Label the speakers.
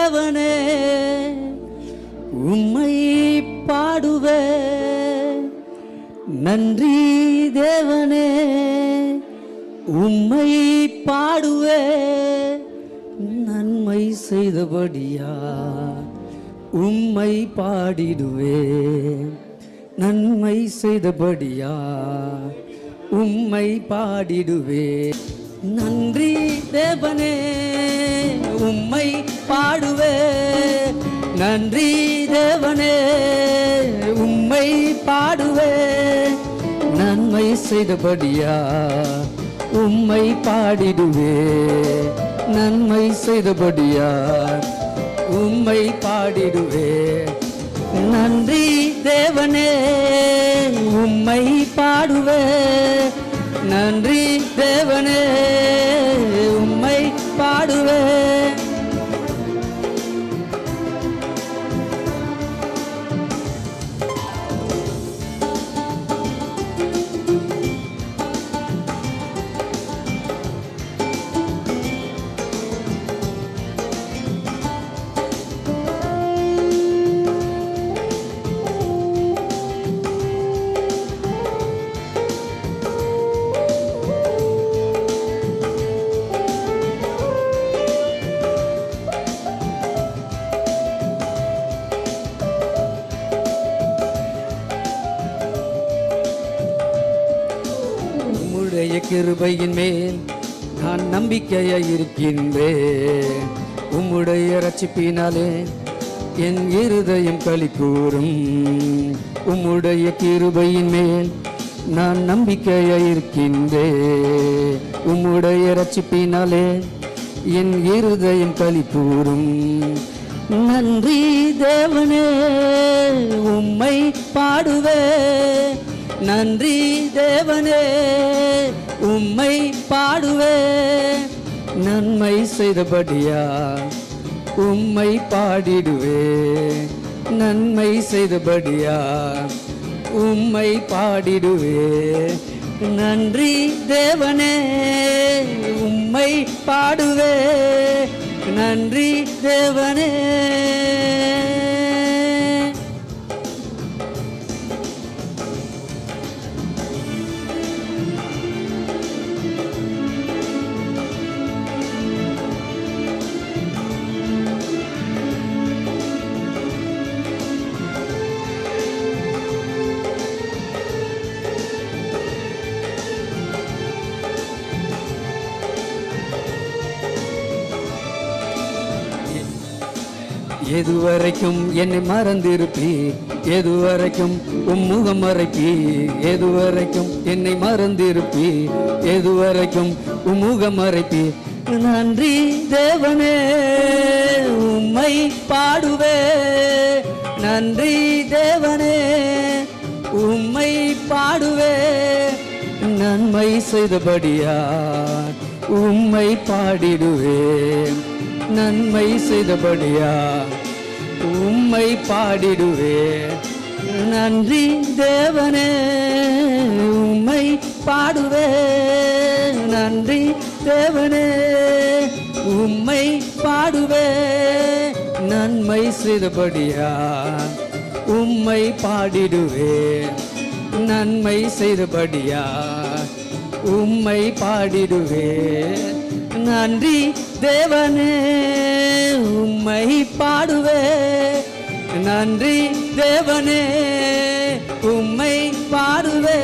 Speaker 1: தேவனே உம்மை பாடுவே. நன்றி தேவனே உம்மை பாடுவே. நன்மை செய்தபடியா உம்மை பாடிடுவே. நன்மை செய்தபடியா உம்மை பாடிடுவே. நன்றி தேவனே உம்மை பாடுவே. நன்றி தேவனே உம்மை பாடுவே. நன்மை செய்தபடியா உம்மை பாடிடுவே. நன்மை செய்தபடியா உம்மை பாடிடுவே. நன்றி தேவனே உம்மை பாடுவே. நன்றி தேவனே உம்மை பாடுவே. கிருபையின் மேல் நான் நம்பிக்கையாய் இருக்கின்றேன். உம்முடைய இரட்சிப்பினாலே என் இருதயம் களி கூறும். உம்முடைய கிருபையின் மேல் நான் நம்பிக்கையாய் இருக்கின்றேன். உம்முடைய இரட்சிப்பினாலே என் இருதயம் களி கூறும். நன்றி தேவனே உம்மை பாடுவே. நன்றி தேவனே உம்மை பாடுவே. நன்மை செய்தபடியா உம்மை பாடிடுவே. நன்மை செய்தபடியா உம்மை பாடிடுவே. நன்றி தேவனே உம்மை பாடுவே. நன்றி தேவனே. எதுவரைக்கும் என்னை மறந்திருப்பீ. எதுவரைக்கும் முகம் மறைப்பீ. எதுவரைக்கும் என்னை மறந்திருப்பீ. எதுவரைக்கும் முகம் மறைப்பீ. நன்றி தேவனே உம்மை பாடுவே. நன்றி தேவனே உம்மை பாடுவே. நன்மை செய்தபடியா உம்மை பாடிடுவே. நன்மை செய்தபடியா உம்மை பாடிடுவே. நன்றி தேவனே உம்மை பாடுவே. நன்றி தேவனே உம்மை பாடுவே. நன்மை செய்தபடியா உம்மை பாடிடுவே. நன்மை செய்தபடியா உம்மை பாடிடுவே. நன்றி தேவனே உம்மை பாடுவே. நன்றி தேவனே உம்மை பாடுவே.